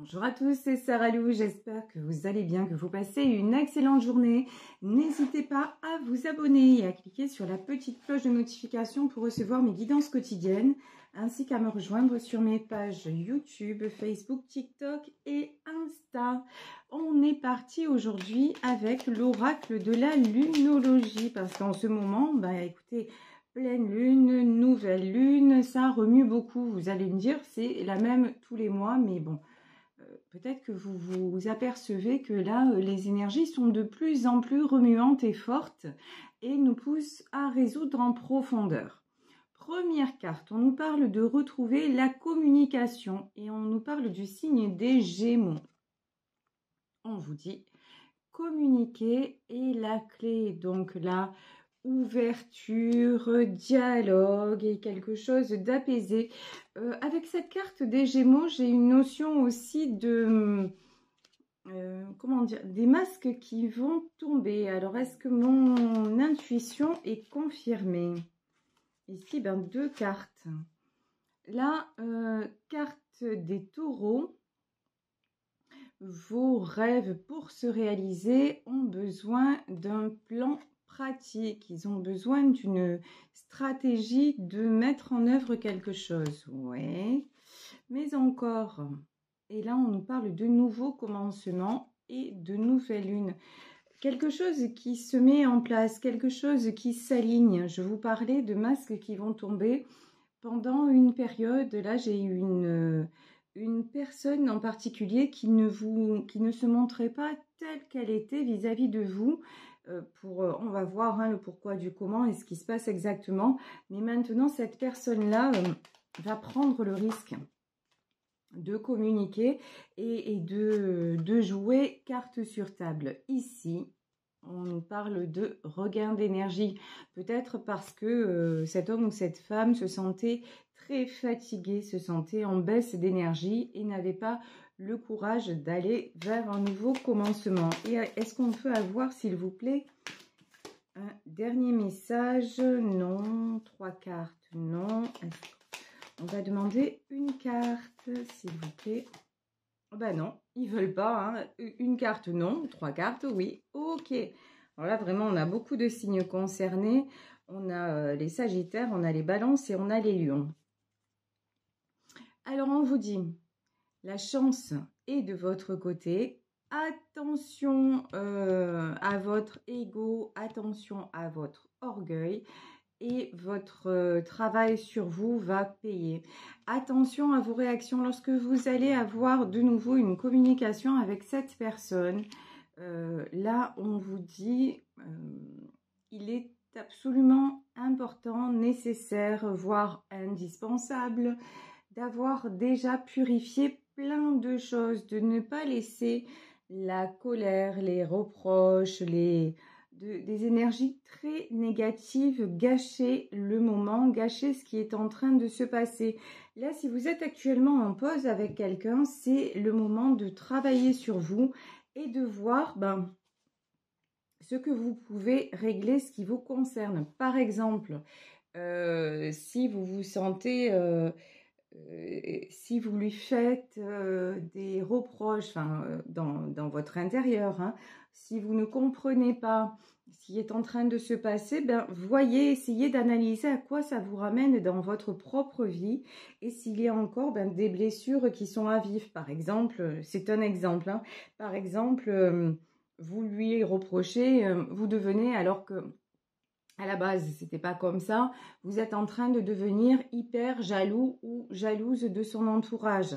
Bonjour à tous, c'est Sarah Lou, j'espère que vous allez bien, que vous passez une excellente journée. N'hésitez pas à vous abonner et à cliquer sur la petite cloche de notification pour recevoir mes guidances quotidiennes, ainsi qu'à me rejoindre sur mes pages YouTube, Facebook, TikTok et Insta. On est parti aujourd'hui avec l'oracle de la lunologie, parce qu'en ce moment, écoutez, pleine lune, nouvelle lune, ça remue beaucoup. Vous allez me dire, c'est la même tous les mois, mais bon. Peut-être que vous vous apercevez que là, les énergies sont de plus en plus remuantes et fortes et nous poussent à résoudre en profondeur. Première carte, on nous parle de retrouver la communication et on nous parle du signe des Gémeaux. On vous dit communiquer est la clé, donc là, ouverture, dialogue et quelque chose d'apaisé. Avec cette carte des Gémeaux, j'ai une notion aussi de, comment dire, des masques qui vont tomber. Alors, est-ce que mon intuition est confirmée? Ici, deux cartes. La carte des taureaux. Vos rêves pour se réaliser ont besoin d'un plan pratique, ils ont besoin d'une stratégie de mettre en œuvre quelque chose. Ouais, mais encore, et là on nous parle de nouveaux commencements et de nouvelles lunes. Quelque chose qui se met en place, quelque chose qui s'aligne. Je vous parlais de masques qui vont tomber pendant une période. Là, j'ai eu une personne en particulier qui ne se montrait pas telle qu'elle était vis-à-vis de vous. On va voir le pourquoi du comment et ce qui se passe exactement. Mais maintenant, cette personne-là va prendre le risque de communiquer et de jouer carte sur table. Ici, on nous parle de regain d'énergie. Peut-être parce que cet homme ou cette femme se sentait très fatigué, se sentait en baisse d'énergie et n'avait pas le courage d'aller vers un nouveau commencement. Et est-ce qu'on peut avoir, s'il vous plaît, un dernier message? Non. 3 cartes? Non. On va demander une carte, s'il vous plaît. Non, ils veulent pas. Une carte, non. 3 cartes, oui. Ok. Alors là, vraiment, on a beaucoup de signes concernés. On a les Sagittaires, on a les Balances et on a les Lions. Alors, on vous dit, la chance est de votre côté. Attention à votre ego, attention à votre orgueil. Et votre travail sur vous va payer. Attention à vos réactions lorsque vous allez avoir de nouveau une communication avec cette personne. Là, on vous dit, il est absolument important, nécessaire, voire indispensable, d'avoir déjà purifié plein de choses, de ne pas laisser la colère, les reproches, des énergies très négatives gâcher le moment, gâcher ce qui est en train de se passer. Là, si vous êtes actuellement en pause avec quelqu'un, c'est le moment de travailler sur vous et de voir ce que vous pouvez régler, ce qui vous concerne. Par exemple, si vous vous sentez... si vous lui faites des reproches dans votre intérieur, si vous ne comprenez pas ce qui est en train de se passer, voyez, essayez d'analyser à quoi ça vous ramène dans votre propre vie et s'il y a encore des blessures qui sont à vivre. Par exemple, c'est un exemple, par exemple, vous lui reprochez, vous devenez alors que à la base, c'était pas comme ça. Vous êtes en train de devenir hyper jaloux ou jalouse de son entourage.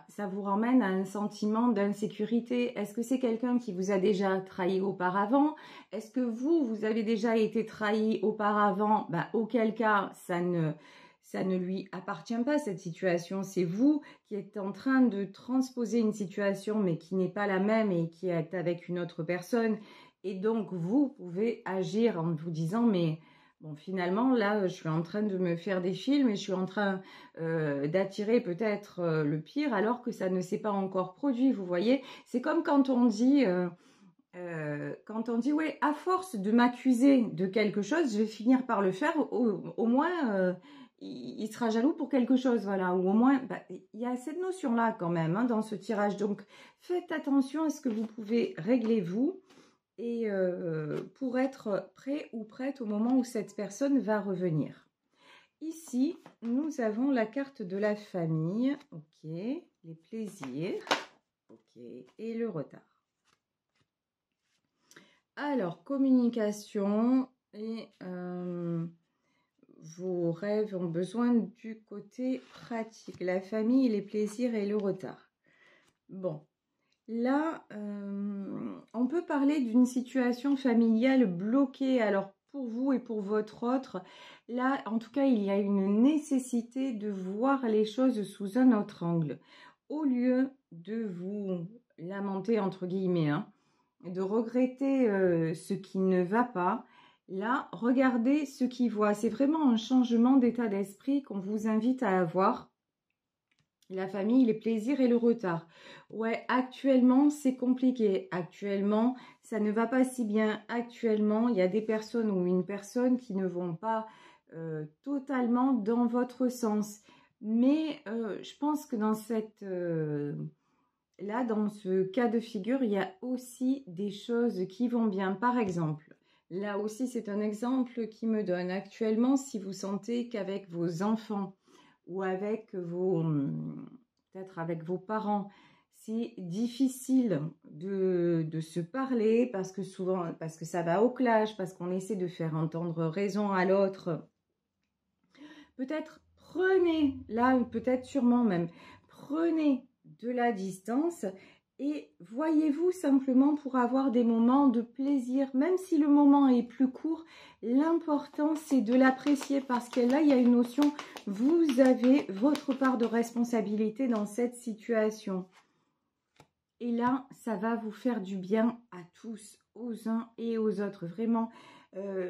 Ça vous ramène à un sentiment d'insécurité. Est-ce que c'est quelqu'un qui vous a déjà trahi auparavant? Est-ce que vous avez déjà été trahi auparavant? Auquel cas, ça ne lui appartient pas, cette situation. C'est vous qui êtes en train de transposer une situation, mais qui n'est pas la même et qui est avec une autre personne. Et donc, vous pouvez agir en vous disant, mais bon, finalement, là, je suis en train de me faire des films et je suis en train d'attirer peut-être le pire alors que ça ne s'est pas encore produit, vous voyez. C'est comme quand on dit, ouais, à force de m'accuser de quelque chose, je vais finir par le faire, au moins, il sera jaloux pour quelque chose, voilà. Ou au moins, bah, il y a cette notion-là quand même hein, dans ce tirage. Donc, faites attention à ce que vous pouvez régler vous et pour être prêt ou prête au moment où cette personne va revenir. Ici, nous avons la carte de la famille, ok, les plaisirs, ok, et le retard. Alors, communication et vos rêves ont besoin du côté pratique. La famille, les plaisirs et le retard. Bon, là, on peut parler d'une situation familiale bloquée. Alors, pour vous et pour votre autre, là, en tout cas, il y a une nécessité de voir les choses sous un autre angle. Au lieu de vous lamenter, entre guillemets, hein, de regretter ce qui ne va pas, là, regardez ce qui voit. C'est vraiment un changement d'état d'esprit qu'on vous invite à avoir. La famille, les plaisirs et le retard. Ouais, actuellement, c'est compliqué. Actuellement, ça ne va pas si bien. Actuellement, il y a des personnes ou une personne qui ne vont pas totalement dans votre sens. Mais je pense que dans cette... là, dans ce cas de figure, il y a aussi des choses qui vont bien. Par exemple, là aussi, c'est un exemple qui me donne. Actuellement, si vous sentez qu'avec vos enfants ou avec vos, peut-être avec vos parents, c'est difficile de se parler parce que souvent, parce que ça va au clash, parce qu'on essaie de faire entendre raison à l'autre. Peut-être prenez, là, peut-être sûrement même, prenez de la distance et voyez-vous simplement pour avoir des moments de plaisir, même si le moment est plus court, l'important c'est de l'apprécier parce que là il y a une notion, vous avez votre part de responsabilité dans cette situation. Et là, ça va vous faire du bien à tous, aux uns et aux autres. Vraiment,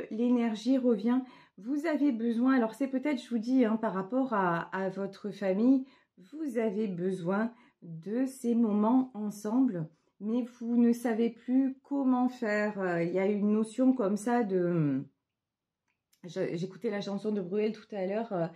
l'énergie revient. Vous avez besoin, alors c'est peut-être, je vous dis, hein, par rapport à votre famille, vous avez besoin de ces moments ensemble, mais vous ne savez plus comment faire. Il y a une notion comme ça de... J'écoutais la chanson de Bruel tout à l'heure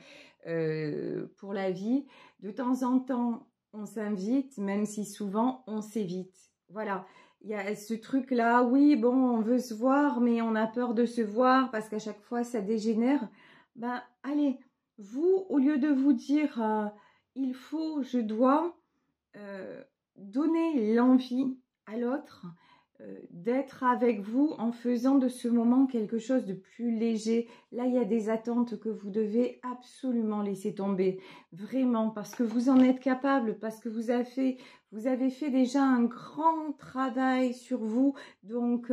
pour la vie. De temps en temps, on s'invite, même si souvent, on s'évite. Voilà, il y a ce truc-là, oui, bon, on veut se voir, mais on a peur de se voir parce qu'à chaque fois, ça dégénère. Ben, allez, vous, au lieu de vous dire il faut, je dois, donner l'envie à l'autre d'être avec vous en faisant de ce moment quelque chose de plus léger. Là, il y a des attentes que vous devez absolument laisser tomber, vraiment, parce que vous en êtes capable, parce que vous avez fait déjà un grand travail sur vous, donc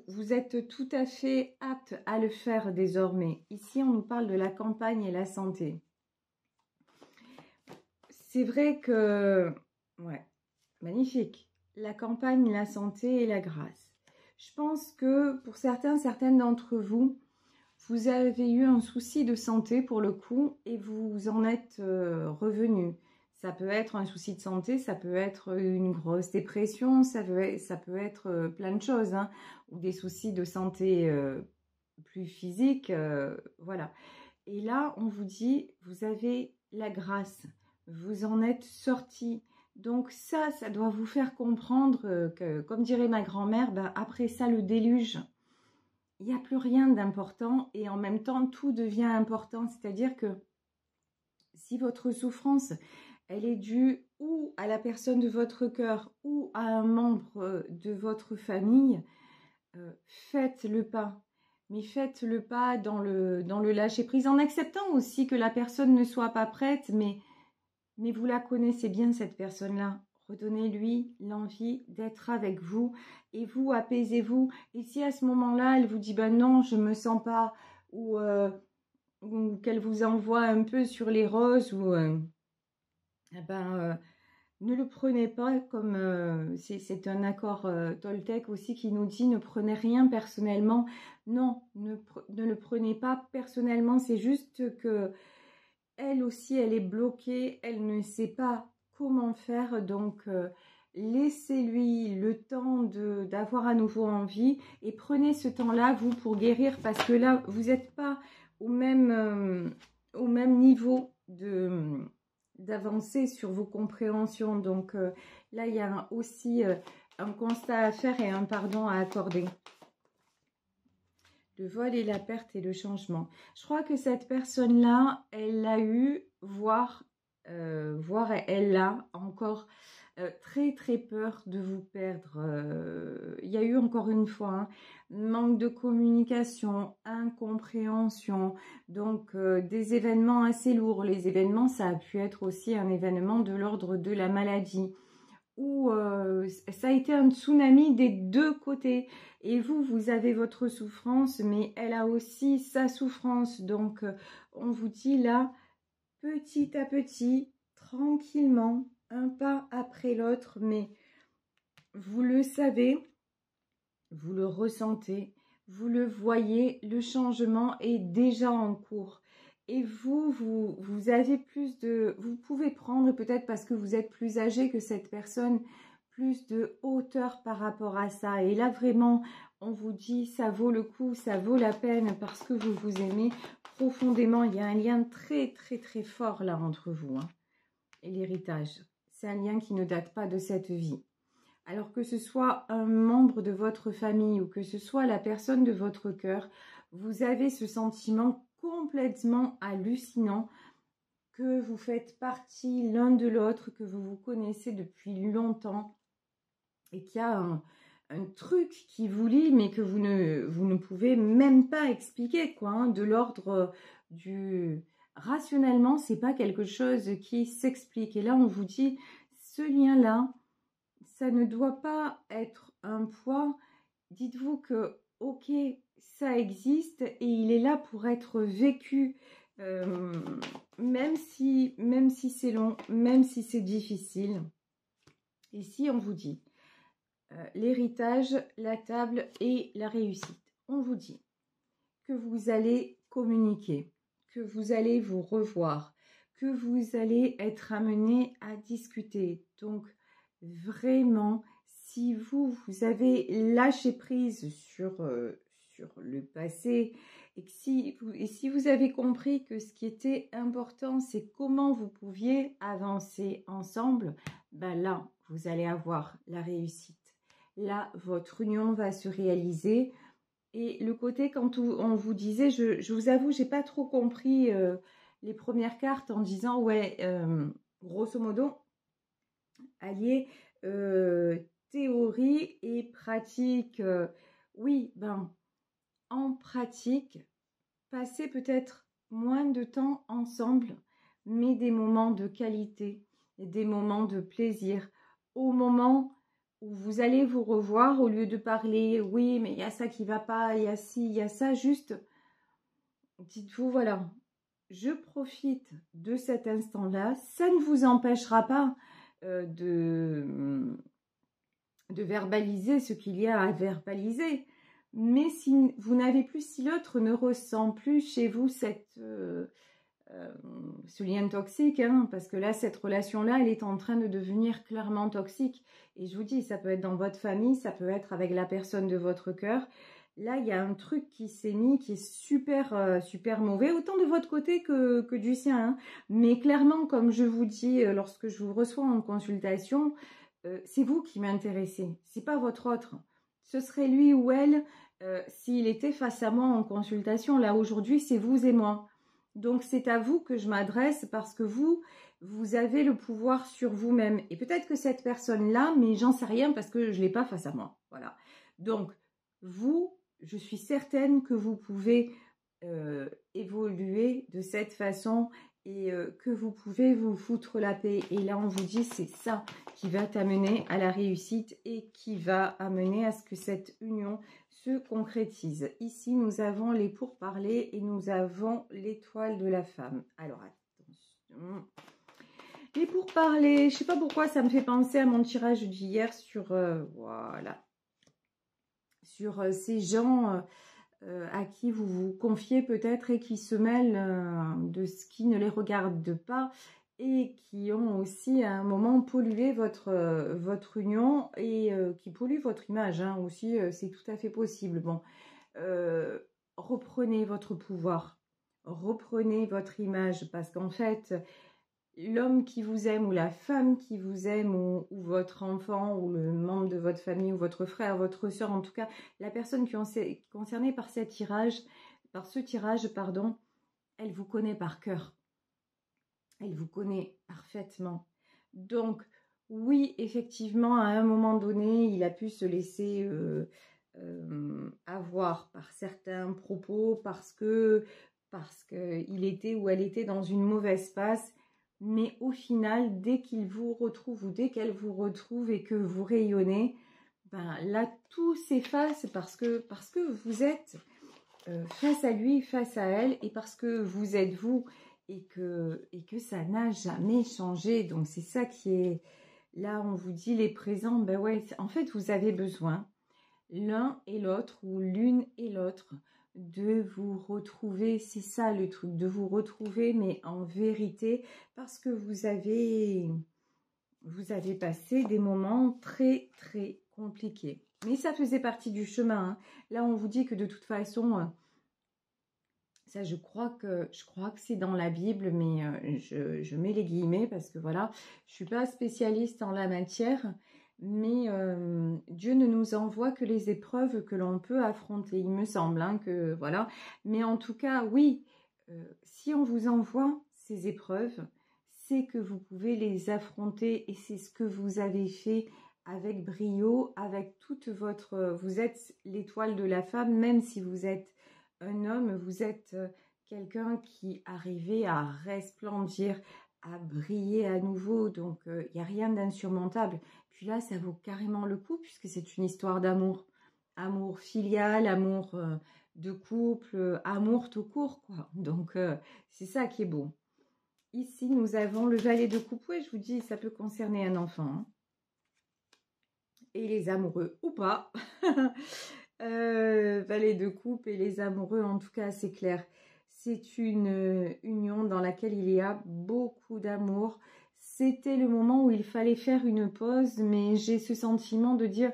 vous êtes tout à fait apte à le faire désormais. Ici, on nous parle de la campagne et la santé. C'est vrai que... ouais, magnifique. La campagne, la santé et la grâce. Je pense que pour certaines d'entre vous, vous avez eu un souci de santé pour le coup et vous en êtes revenu. Ça peut être un souci de santé, ça peut être une grosse dépression, ça peut être plein de choses, hein, ou des soucis de santé plus physiques, voilà. Et là, on vous dit, vous avez la grâce, vous en êtes sorti. Donc ça doit vous faire comprendre que, comme dirait ma grand-mère, ben après ça, le déluge, il n'y a plus rien d'important et en même temps, tout devient important. C'est-à-dire que si votre souffrance, elle est due ou à la personne de votre cœur ou à un membre de votre famille, faites le pas. Mais faites le pas dans le lâcher-prise, en acceptant aussi que la personne ne soit pas prête, mais vous la connaissez bien, cette personne-là. Redonnez-lui l'envie d'être avec vous et vous, apaisez-vous. Et si à ce moment-là, elle vous dit ben non, je ne me sens pas, ou qu'elle vous envoie un peu sur les roses, ou ne le prenez pas comme... c'est un accord Toltec aussi qui nous dit ne prenez rien personnellement. Non, ne le prenez pas personnellement, c'est juste que elle aussi, elle est bloquée, elle ne sait pas comment faire, donc laissez-lui le temps d'avoir à nouveau envie et prenez ce temps-là, vous, pour guérir, parce que là, vous n'êtes pas au même niveau d'avancer sur vos compréhensions. Donc là, il y a aussi un constat à faire et un pardon à accorder. Le vol et la perte et le changement. Je crois que cette personne-là, elle l'a eu, voire elle a encore très très peur de vous perdre. Il y a eu encore une fois manque de communication, incompréhension, donc des événements assez lourds. Les événements, ça a pu être aussi un événement de l'ordre de la maladie, où ça a été un tsunami des deux côtés. Et vous avez votre souffrance, mais elle a aussi sa souffrance. Donc, on vous dit là, petit à petit, tranquillement, un pas après l'autre, mais vous le savez, vous le ressentez, vous le voyez, le changement est déjà en cours. Et vous avez plus de... Vous pouvez prendre, peut-être parce que vous êtes plus âgé que cette personne, plus de hauteur par rapport à ça. Et là, vraiment, on vous dit, ça vaut le coup, ça vaut la peine parce que vous vous aimez profondément. Il y a un lien très, très, très fort là entre vous. Et l'héritage, c'est un lien qui ne date pas de cette vie. Alors que ce soit un membre de votre famille ou que ce soit la personne de votre cœur, vous avez ce sentiment complètement hallucinant que vous faites partie l'un de l'autre, que vous vous connaissez depuis longtemps et qu'il y a un truc qui vous lie mais que vous ne pouvez même pas expliquer, quoi, de l'ordre du... Rationnellement, c'est pas quelque chose qui s'explique. Et là, on vous dit, ce lien-là, ça ne doit pas être un poids. Dites-vous que, ok, ça existe et il est là pour être vécu, même si c'est long, même si c'est difficile. Ici, on vous dit l'héritage, la table et la réussite. On vous dit que vous allez communiquer, que vous allez vous revoir, que vous allez être amené à discuter. Donc, vraiment, si vous avez lâché prise sur le passé et si vous avez compris que ce qui était important, c'est comment vous pouviez avancer ensemble, ben là, vous allez avoir la réussite. Là, votre union va se réaliser. Et le côté, quand on vous disait, je vous avoue, j'ai pas trop compris les premières cartes en disant, ouais, grosso modo, allier théorie et pratique. Oui, ben, en pratique, passer peut-être moins de temps ensemble, mais des moments de qualité, et des moments de plaisir, au moment où vous allez vous revoir, au lieu de parler, oui, mais il y a ça qui va pas, il y a ci, il y a ça, juste, dites-vous, voilà, je profite de cet instant-là, ça ne vous empêchera pas de verbaliser ce qu'il y a à verbaliser, mais si vous n'avez plus, si l'autre ne ressent plus chez vous ce lien toxique, parce que là, cette relation-là, elle est en train de devenir clairement toxique. Et je vous dis, ça peut être dans votre famille, ça peut être avec la personne de votre cœur. Là, il y a un truc qui s'est mis, qui est super, super mauvais, autant de votre côté que du sien. Mais clairement, comme je vous dis, lorsque je vous reçois en consultation, c'est vous qui m'intéressez, c'est pas votre autre. Ce serait lui ou elle s'il était face à moi en consultation. Là, aujourd'hui, c'est vous et moi. Donc, c'est à vous que je m'adresse parce que vous avez le pouvoir sur vous-même. Et peut-être que cette personne-là, mais j'en sais rien parce que je ne l'ai pas face à moi. Voilà. Donc, vous, je suis certaine que vous pouvez évoluer de cette façon et que vous pouvez vous foutre la paix. Et là, on vous dit, c'est ça qui va t'amener à la réussite et qui va amener à ce que cette union se concrétise. Ici, nous avons les pourparlers et nous avons l'étoile de la femme. Alors, attention. Les pourparlers, je ne sais pas pourquoi ça me fait penser à mon tirage d'hier sur, voilà, sur ces gens à qui vous vous confiez peut-être et qui se mêlent de ce qui ne les regarde pas et qui ont aussi à un moment pollué votre union et qui polluent votre image aussi, c'est tout à fait possible. Bon, reprenez votre pouvoir, reprenez votre image parce qu'en fait, l'homme qui vous aime ou la femme qui vous aime ou votre enfant ou le membre de votre famille ou votre frère, votre soeur, en tout cas, la personne qui est concernée par ce tirage, pardon, elle vous connaît par cœur. Elle vous connaît parfaitement. Donc, oui, effectivement, à un moment donné, il a pu se laisser avoir par certains propos parce qu'il était ou elle était dans une mauvaise passe. Mais au final, dès qu'il vous retrouve ou dès qu'elle vous retrouve et que vous rayonnez, ben là, tout s'efface parce que vous êtes face à lui, face à elle, et parce que vous êtes vous, et que ça n'a jamais changé. Donc c'est ça qui est... Là, on vous dit les présents, ben ouais, en fait, vous avez besoin, l'un et l'autre, ou l'une et l'autre, de vous retrouver. C'est ça le truc, de vous retrouver, mais en vérité, parce que vous avez passé des moments très, très compliqués. Mais ça faisait partie du chemin, hein. Là, on vous dit que de toute façon... Ça, je crois que c'est dans la Bible, mais je mets les guillemets parce que voilà, je suis pas spécialiste en la matière, mais Dieu ne nous envoie que les épreuves que l'on peut affronter, il me semble, hein, que voilà. Mais en tout cas, oui, si on vous envoie ces épreuves, c'est que vous pouvez les affronter et c'est ce que vous avez fait avec brio, avec toute votre... Vous êtes l'étoile de la femme, même si vous êtes un homme, vous êtes quelqu'un qui arrivait à resplendir, à briller à nouveau. Donc, il n'y a rien d'insurmontable. Puis là, ça vaut carrément le coup puisque c'est une histoire d'amour. Amour filial, amour de couple, amour tout court, quoi. Donc, c'est ça qui est beau. Ici, nous avons le valet de coupe. Ouais, je vous dis, ça peut concerner un enfant. Hein. Et les amoureux ou pas. Valet de coupe et les amoureux, en tout cas, c'est clair. C'est une union dans laquelle il y a beaucoup d'amour. C'était le moment où il fallait faire une pause, mais j'ai ce sentiment de dire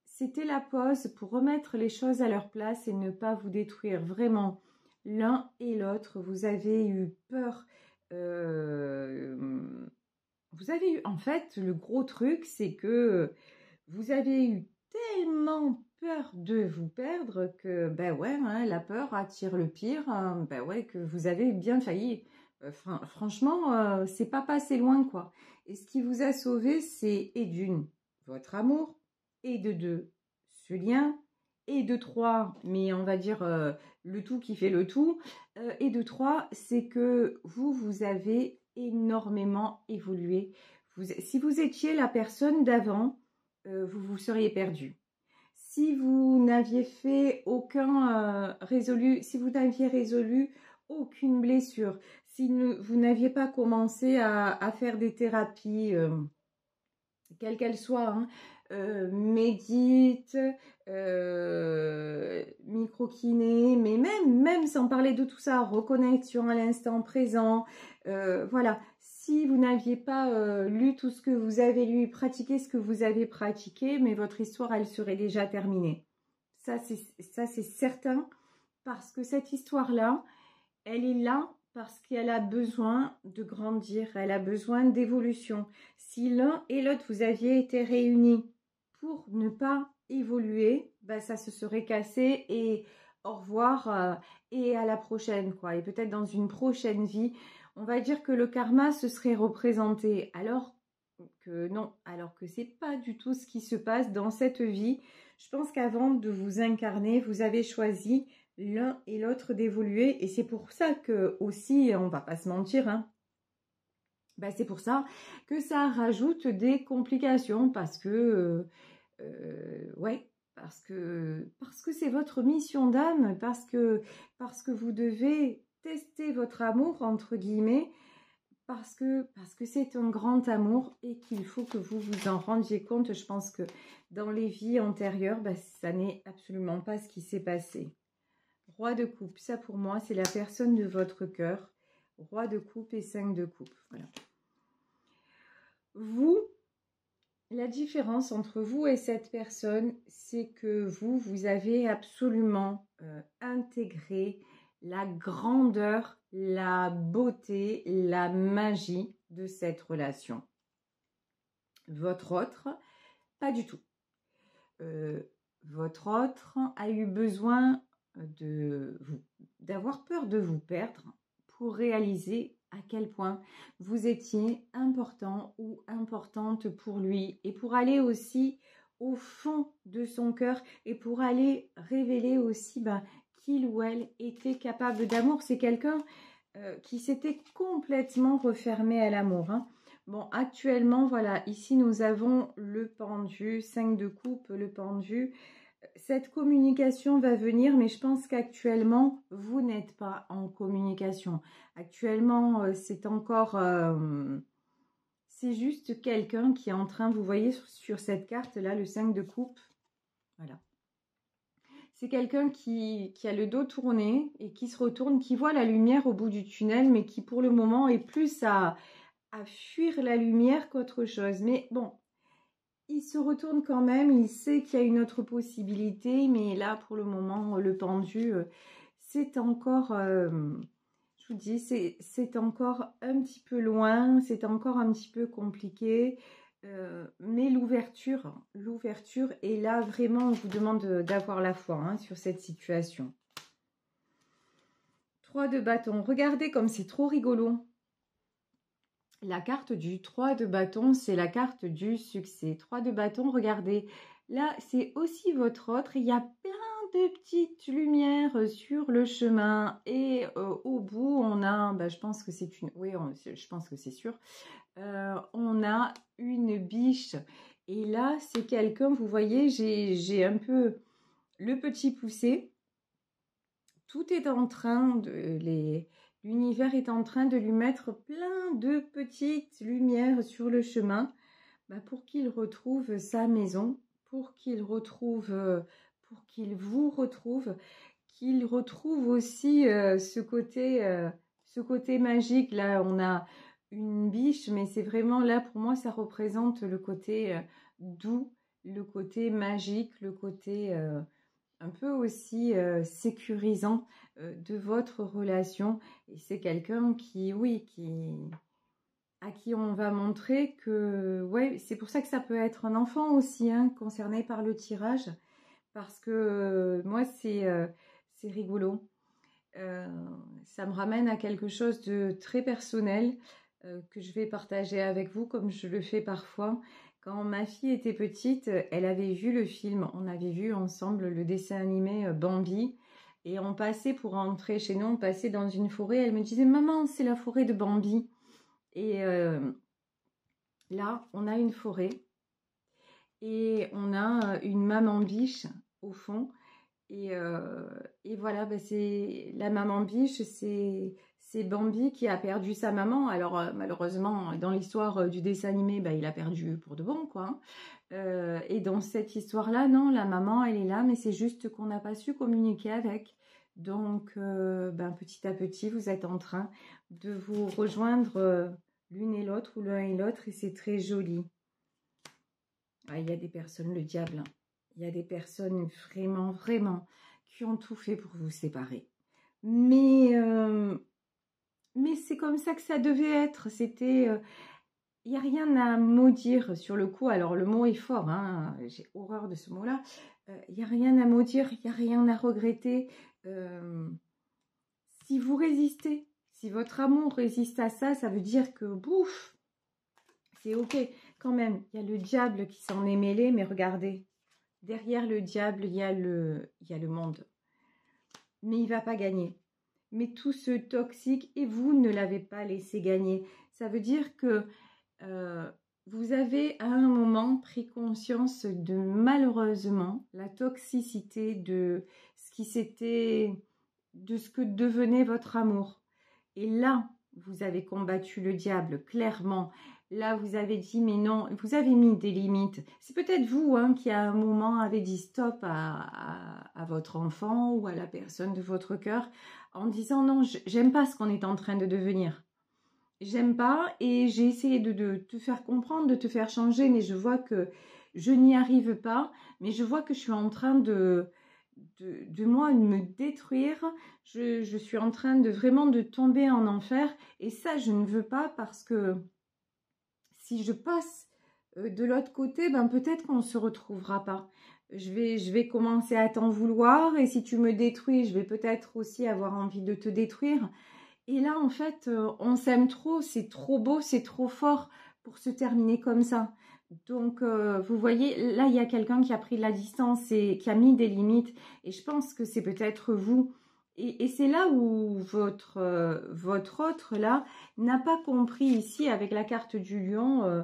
c'était la pause pour remettre les choses à leur place et ne pas vous détruire. Vraiment, l'un et l'autre, vous avez eu peur. Vous avez eu, en fait, le gros truc, c'est que vous avez eu tellement peur de vous perdre que, ben ouais, hein, la peur attire le pire, hein, ben ouais, que vous avez bien failli. Franchement, c'est pas passé loin, quoi. Et ce qui vous a sauvé, c'est, et d'une, votre amour, et de deux, ce lien, et de trois, mais on va dire le tout qui fait le tout, et de trois, c'est que vous avez énormément évolué. Si vous étiez la personne d'avant, vous vous seriez perdu. Si vous n'aviez fait aucun si vous n'aviez résolu aucune blessure, si vous n'aviez pas commencé à faire des thérapies, quelles qu'elles soient, hein, médite, micro-kiné, mais même sans parler de tout ça, reconnexion à l'instant présent, voilà. Si vous n'aviez pas lu tout ce que vous avez lu, pratiqué ce que vous avez pratiqué, mais votre histoire, elle serait déjà terminée. Ça, c'est certain, parce que cette histoire-là, elle est là parce qu'elle a besoin de grandir, elle a besoin d'évolution. Si l'un et l'autre, vous aviez été réunis pour ne pas évoluer, ben ça se serait cassé et au revoir et à la prochaine, quoi. Et peut-être dans une prochaine vie, on va dire que le karma se serait représenté. Alors que non, alors que c'est pas du tout ce qui se passe dans cette vie. Je pense qu'avant de vous incarner, vous avez choisi l'un et l'autre d'évoluer. Et c'est pour ça que aussi, on va pas se mentir, hein, ben c'est pour ça que ça rajoute des complications parce que, ouais, parce que c'est votre mission d'âme, parce que vous devez tester votre amour, entre guillemets, parce que c'est un grand amour et qu'il faut que vous vous en rendiez compte. Je pense que dans les vies antérieures, ben, ça n'est absolument pas ce qui s'est passé. Roi de coupe, ça pour moi, c'est la personne de votre cœur. Roi de coupe et 5 de coupe. Voilà. Vous, la différence entre vous et cette personne, c'est que vous avez absolument intégré la grandeur, la beauté, la magie de cette relation. Votre autre, pas du tout. Votre autre a eu besoin d'avoir peur de vous perdre pour réaliser à quel point vous étiez important ou importante pour lui et pour aller aussi au fond de son cœur et pour aller révéler aussi qu'il ou elle était capable d'amour. C'est quelqu'un qui s'était complètement refermé à l'amour. Bon, actuellement, voilà, ici nous avons le pendu, 5 de coupe, le pendu. Cette communication va venir, mais je pense qu'actuellement, vous n'êtes pas en communication. Actuellement, c'est encore... c'est juste quelqu'un qui est en train, vous voyez sur cette carte-là, le 5 de coupe. Voilà. C'est quelqu'un qui a le dos tourné et qui se retourne, qui voit la lumière au bout du tunnel, mais qui pour le moment est plus à fuir la lumière qu'autre chose. Mais bon, il se retourne quand même, il sait qu'il y a une autre possibilité, mais là, pour le moment, le pendu, c'est encore, je vous dis, c'est encore un petit peu loin, c'est encore un petit peu compliqué, mais l'ouverture est là, vraiment, on vous demande d'avoir la foi sur cette situation. 3 de bâton, regardez comme c'est trop rigolo. La carte du 3 de bâton, c'est la carte du succès. 3 de bâton, regardez. Là, c'est aussi votre autre. Il y a plein de petites lumières sur le chemin. Et au bout, on a, je pense que c'est une... Oui, je pense que c'est sûr. On a une biche. Et là, c'est quelqu'un, vous voyez, j'ai un peu le petit poussé. Tout est en train de... L'univers est en train de lui mettre plein de petites lumières sur le chemin pour qu'il retrouve sa maison, pour qu'il retrouve, pour qu'il vous retrouve, qu'il retrouve aussi ce côté magique. Là, on a une biche, mais c'est vraiment là, pour moi, ça représente le côté doux, le côté magique, le côté... un peu aussi sécurisant de votre relation. Et c'est quelqu'un qui, oui, à qui on va montrer que, ouais, c'est pour ça que ça peut être un enfant aussi, concerné par le tirage, parce que moi, c'est rigolo. Ça me ramène à quelque chose de très personnel que je vais partager avec vous, comme je le fais parfois. Quand ma fille était petite, elle avait vu le film, on avait vu ensemble le dessin animé Bambi, et on passait pour rentrer chez nous, on passait dans une forêt, elle me disait « Maman, c'est la forêt de Bambi ». Et là, on a une forêt, et on a une maman biche au fond, et voilà, c'est la maman biche, c'est Bambi qui a perdu sa maman. Alors malheureusement, dans l'histoire du dessin animé, il a perdu pour de bon, quoi. Et dans cette histoire-là, non, la maman, elle est là, mais c'est juste qu'on n'a pas su communiquer avec. Donc, petit à petit, vous êtes en train de vous rejoindre l'une et l'autre, ou l'un et l'autre, et c'est très joli. Ah, il y a des personnes, le diable, il y a des personnes vraiment, vraiment qui ont tout fait pour vous séparer. Mais c'est comme ça que ça devait être. C'était... il n'y a rien à maudire sur le coup. Alors, le mot est fort, j'ai horreur de ce mot-là. Il n'y a rien à maudire, il n'y a rien à regretter. Si vous résistez, si votre amour résiste à ça, ça veut dire que, bouf, c'est ok. Quand même, il y a le diable qui s'en est mêlé, mais regardez, derrière le diable, il y a le monde. Mais il ne va pas gagner. Mais tout ce toxique, et vous ne l'avez pas laissé gagner. Ça veut dire que vous avez à un moment pris conscience de, malheureusement, la toxicité de ce que devenait votre amour. Et là, vous avez combattu le diable, clairement. Là, vous avez dit, mais non, vous avez mis des limites. C'est peut-être vous qui, à un moment, avez dit stop à votre enfant ou à la personne de votre cœur en disant, non, j'aime pas ce qu'on est en train de devenir. J'aime pas, et j'ai essayé de te faire comprendre, de te faire changer, mais je vois que je n'y arrive pas. Mais je vois que je suis en train de moi, de me détruire. Je suis en train de vraiment de tomber en enfer. Et ça, je ne veux pas parce que si je passe de l'autre côté, ben peut-être qu'on ne se retrouvera pas. Je vais commencer à t'en vouloir et si tu me détruis, je vais peut-être aussi avoir envie de te détruire. Et là, en fait, on s'aime trop, c'est trop beau, c'est trop fort pour se terminer comme ça. Donc, vous voyez, là, il y a quelqu'un qui a pris de la distance et qui a mis des limites. Et je pense que c'est peut-être vous. Et c'est là où votre autre, là, n'a pas compris ici, avec la carte du lion,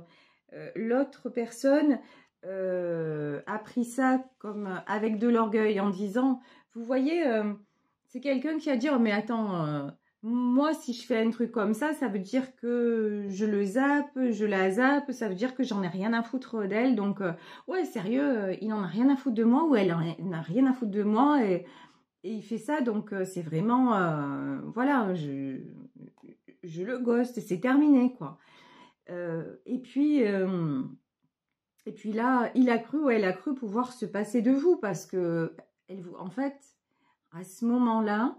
l'autre personne a pris ça comme avec de l'orgueil en disant, vous voyez, c'est quelqu'un qui a dit, oh mais attends, moi si je fais un truc comme ça veut dire que je le zappe, je la zappe, ça veut dire que j'en ai rien à foutre d'elle, donc ouais sérieux, il en a rien à foutre de moi ou elle en a rien à foutre de moi et il fait ça, donc c'est vraiment, voilà, je le ghost, c'est terminé quoi. Et puis là, il a cru ou elle a cru pouvoir se passer de vous parce que, en fait, à ce moment-là,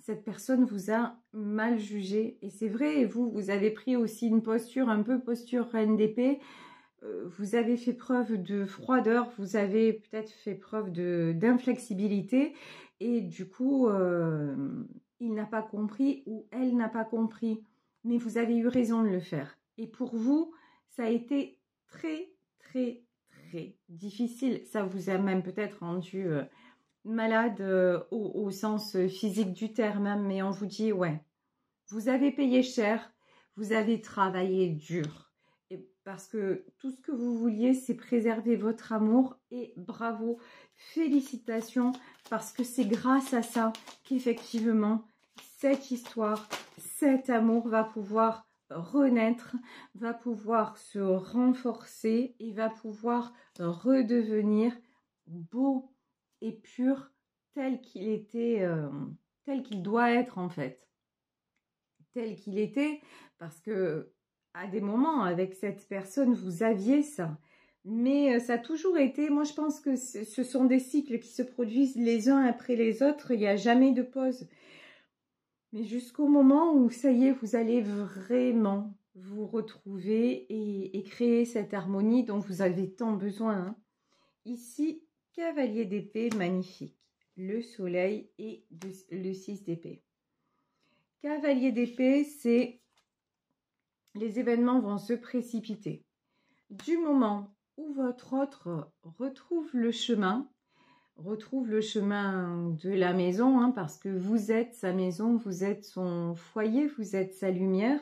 cette personne vous a mal jugé. Et c'est vrai, vous avez pris aussi une posture, un peu posture reine d'épée. Vous avez fait preuve de froideur, vous avez peut-être fait preuve d'inflexibilité. Et du coup, il n'a pas compris ou elle n'a pas compris. Mais vous avez eu raison de le faire. Et pour vous, ça a été très, très, très difficile. Ça vous a même peut-être rendu malade au sens physique du terme. Hein, mais on vous dit, ouais, vous avez payé cher, vous avez travaillé dur. Et parce que tout ce que vous vouliez, c'est préserver votre amour. Et bravo, félicitations, parce que c'est grâce à ça qu'effectivement, cette histoire, cet amour va pouvoir renaître, va pouvoir se renforcer et va pouvoir redevenir beau et pur tel qu'il était, tel qu'il doit être en fait. Tel qu'il était, parce que à des moments avec cette personne, vous aviez ça. Mais ça a toujours été, moi je pense que ce sont des cycles qui se produisent les uns après les autres, il n'y a jamais de pause. Mais jusqu'au moment où, ça y est, vous allez vraiment vous retrouver et créer cette harmonie dont vous avez tant besoin. Hein. Ici, cavalier d'épée, magnifique. Le soleil et le 6 d'épée. Cavalier d'épée, c'est les événements vont se précipiter. Du moment où votre autre retrouve le chemin de la maison, hein, parce que vous êtes sa maison, vous êtes son foyer, vous êtes sa lumière,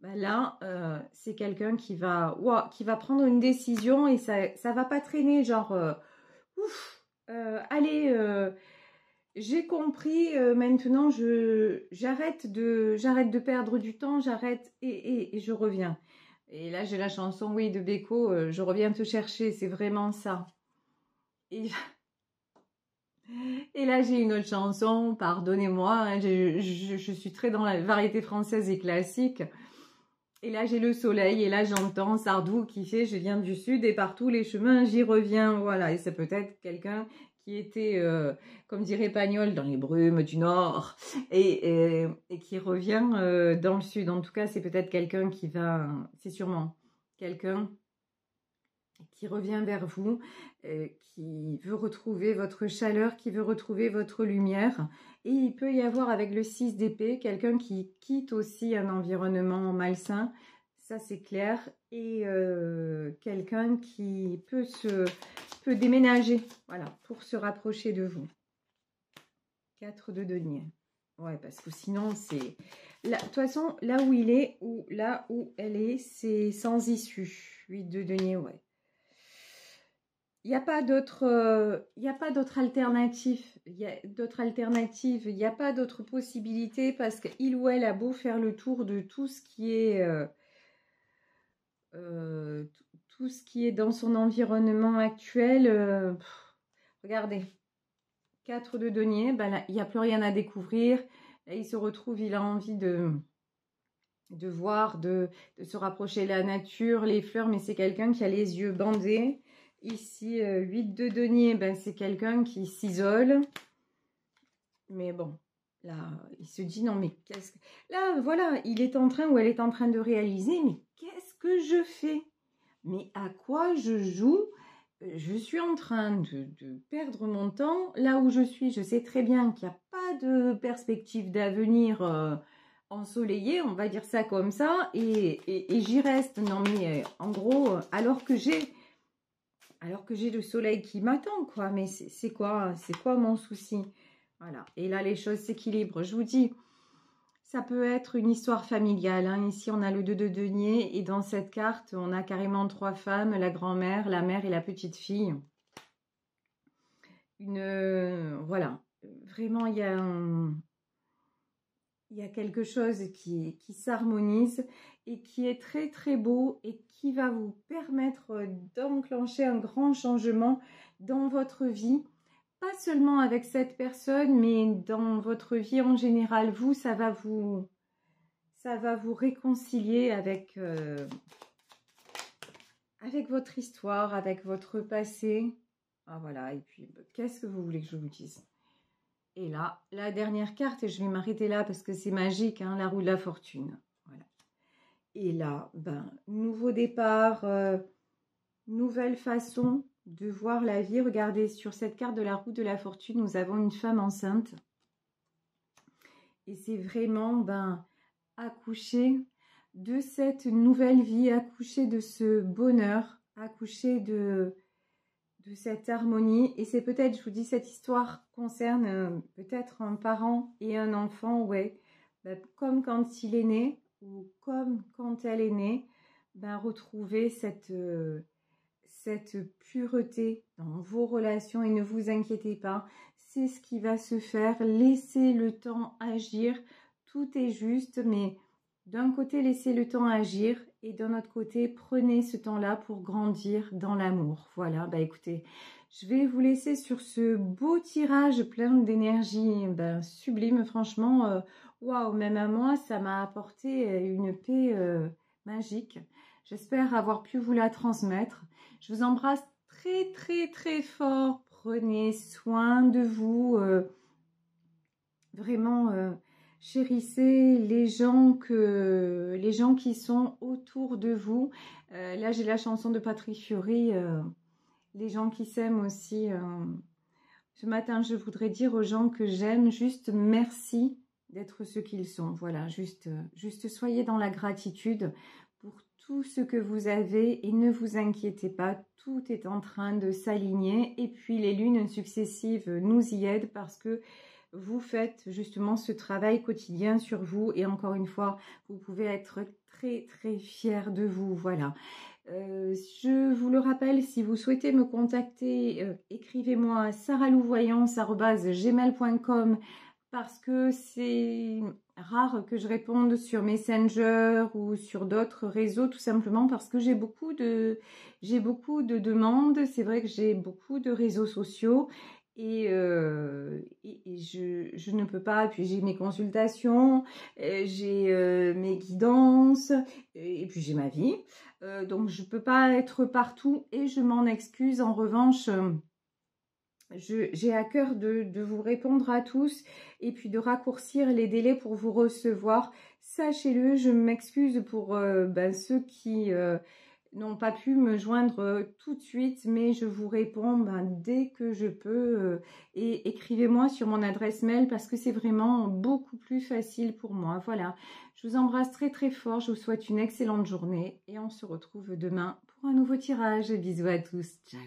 ben là, c'est quelqu'un qui va prendre une décision et ça va pas traîner, genre, allez, j'ai compris, maintenant j'arrête de perdre du temps, j'arrête et je reviens. Et là, j'ai la chanson, oui, de Beko, je reviens te chercher, c'est vraiment ça. Et là, j'ai une autre chanson, pardonnez-moi, hein, je suis très dans la variété française et classique. Et là, j'ai le soleil, et là, j'entends Sardou qui fait « Je viens du sud et par tous les chemins, j'y reviens ». Voilà, et c'est peut-être quelqu'un qui était, comme dirait Pagnol, dans les brumes du nord et qui revient dans le sud. En tout cas, c'est peut-être quelqu'un qui va, c'est sûrement quelqu'un qui revient vers vous, qui veut retrouver votre chaleur, qui veut retrouver votre lumière. Et il peut y avoir avec le 6 d'épée, quelqu'un qui quitte aussi un environnement malsain, ça c'est clair, et quelqu'un qui peut déménager, voilà, pour se rapprocher de vous. 4 de denier. Ouais, parce que sinon c'est... De toute façon, là où il est, ou là où elle est, c'est sans issue. 8 de denier, ouais. Il n'y a pas d'autre alternative. Il n'y a pas d'autre possibilité parce qu'il ou elle a beau faire le tour de tout ce qui est dans son environnement actuel. Regardez, 4 de denier, ben là, il n'y a plus rien à découvrir. Là, il se retrouve, il a envie de voir, de se rapprocher de la nature, les fleurs, mais c'est quelqu'un qui a les yeux bandés. Ici, 8 de denier, ben, c'est quelqu'un qui s'isole. Mais bon, là, il se dit, non, mais qu'est-ce que... Là, voilà, il est en train ou elle est en train de réaliser, mais qu'est-ce que je fais? Mais à quoi je joue? Je suis en train de perdre mon temps. Là où je suis, je sais très bien qu'il n'y a pas de perspective d'avenir ensoleillé, on va dire ça comme ça, et j'y reste. Non mais en gros, alors que j'ai le soleil qui m'attend, quoi. Mais c'est quoi mon souci? Voilà. Et là, les choses s'équilibrent. Je vous dis, ça peut être une histoire familiale. Hein. Ici, on a le 2 de denier et dans cette carte, on a carrément 3 femmes, la grand-mère, la mère et la petite fille. Voilà. Vraiment, il y a quelque chose qui s'harmonise et qui est très très beau et qui va vous permettre d'enclencher un grand changement dans votre vie. Pas seulement avec cette personne, mais dans votre vie en général. Vous, ça va vous réconcilier avec votre histoire, avec votre passé. Ah voilà, et puis qu'est-ce que vous voulez que je vous dise? Et là, la dernière carte, et je vais m'arrêter là parce que c'est magique, hein, la roue de la fortune. Voilà. Et là, ben, nouveau départ, nouvelle façon de voir la vie. Regardez, sur cette carte de la roue de la fortune, nous avons une femme enceinte. Et c'est vraiment, ben, accoucher de cette nouvelle vie, accoucher de ce bonheur, accoucher de cette harmonie. Et c'est peut-être, je vous dis, cette histoire concerne peut-être un parent et un enfant, ouais, ben, comme quand il est né ou comme quand elle est née, ben, retrouver cette pureté dans vos relations et ne vous inquiétez pas, c'est ce qui va se faire. Laissez le temps agir, tout est juste, mais d'un côté, laissez le temps agir et d'un autre côté, prenez ce temps-là pour grandir dans l'amour. Voilà, bah écoutez, je vais vous laisser sur ce beau tirage plein d'énergie, ben, sublime, franchement. Waouh, même à moi, ça m'a apporté une paix magique. J'espère avoir pu vous la transmettre. Je vous embrasse très très très fort. Prenez soin de vous. Vraiment, chérissez les gens qui sont autour de vous. Là, j'ai la chanson de Patrick Fiori. Les gens qui s'aiment aussi. Ce matin, je voudrais dire aux gens que j'aime juste merci d'être ce qu'ils sont. Voilà, juste soyez dans la gratitude pour tout ce que vous avez et ne vous inquiétez pas, tout est en train de s'aligner et puis les lunes successives nous y aident parce que vous faites justement ce travail quotidien sur vous et encore une fois, vous pouvez être très très fiers de vous, voilà. Je vous le rappelle, si vous souhaitez me contacter, écrivez-moi à saralouvoyance@gmail.com parce que c'est rare que je réponde sur Messenger ou sur d'autres réseaux, tout simplement parce que j'ai beaucoup de demandes. C'est vrai que j'ai beaucoup de réseaux sociaux et je ne peux pas. Puis j'ai mes consultations, j'ai mes guidances et puis j'ai ma vie. Donc je ne peux pas être partout et je m'en excuse. En revanche, j'ai à cœur de vous répondre à tous et puis de raccourcir les délais pour vous recevoir. Sachez-le, je m'excuse pour ceux qui n'ont pas pu me joindre tout de suite, mais je vous réponds dès que je peux. Et écrivez-moi sur mon adresse mail parce que c'est vraiment beaucoup plus facile pour moi. Voilà, je vous embrasse très très fort, je vous souhaite une excellente journée et on se retrouve demain pour un nouveau tirage. Bisous à tous, ciao.